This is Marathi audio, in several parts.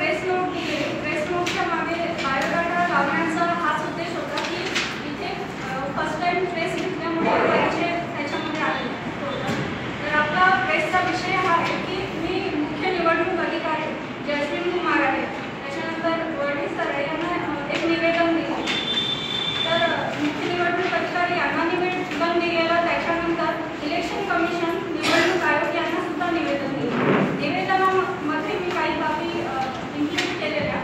प्रेस नोट दिली, प्रेस नोटच्या मागे बायोडाटा लावण्याचा हाच उद्देश होता की इथे फर्स्ट टाइम प्रेस घेतल्यामुळे परिचय त्याच्यामध्ये आले. तर आपला प्रेसचा विषय हा आहे की मी मुख्य निवडणूक अधिकारी जयश्री कुमार आहे, त्याच्यानंतर वर्णी सर यांना एक निवेदन दिलं. तर मुख्य निवडणूक अधिकारी यांना निवेदन दिलेलं, त्याच्यानंतर इलेक्शन कमिशन निवडणूक आयोग यांना सुद्धा निवेदन दिलं. निवेदनामध्ये मी काही बाबी इन्क्लूड केलेल्या.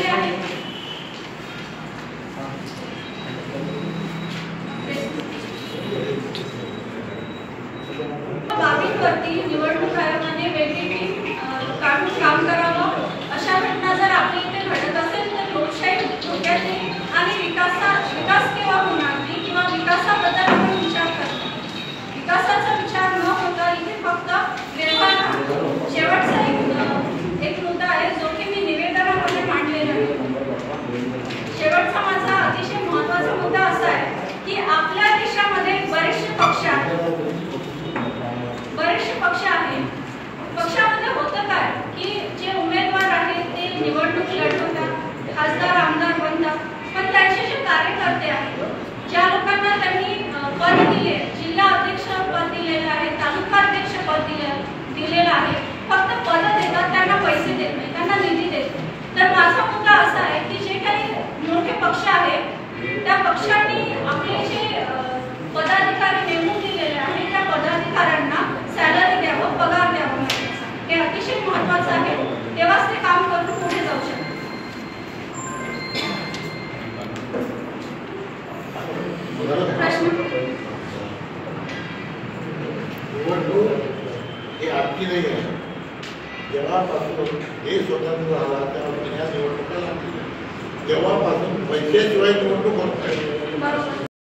झालेली आहे. बाबींवरती निवडणूक आयोगाने वेगळी टीम काढून काम करावं. अशा घटना जर आपल्या इथे घडत असेल तर लोकशाही धोक्यात येईल आणि विकास केव्हा होणार नाही किंवा विकासाबद्दल आपण विचार करतो. विकासाचा विचार न होता इथे फक्त व्यवहार. शेवटचा एक मुद्दा आहे जो की मी निवेदनामध्ये मांडलेला आहे. शेवटचा माझा अतिशय महत्त्वाचा मुद्दा असा आहे की आपल्या देशामध्ये बरेचसे पक्ष आहेत. पक्षामध्ये होतं काय की जे उमेदवार आहेत ते निवडणूक लढवतात, खासदार आमदार बनतात, पण त्यांचे जे कार्यकर्ते आहेत, ज्या लोकांना त्यांनी पद दिले, जिल्हा अध्यक्ष पद दिलेलं आहे, तालुका अध्यक्ष पद दिलेलं आहे, फक्त पद देतात, त्यांना पैसे देत नाही, त्यांना निधी देत नाही. तर माझा मुद्दा असा आहे की जे काही मोठे पक्ष आहेत त्या पक्षांनी आपले जे पदाधिकारी नेमून दिलेले आहेत त्या पदाधिकाऱ्यांना सॅलरी द्यावं, पगार द्यावं. हे अतिशय महत्त्वाचं आहे. तेव्हाच ते काम करून पुढे जाऊ शकतात. प्रश्न हे आपली नाही आहे. जेव्हापासून हे स्वतंत्र झाला तेव्हा निवडणुका लागली. तेव्हापासून पैशाशिवाय निवडणूक होत नाही. बरोबर.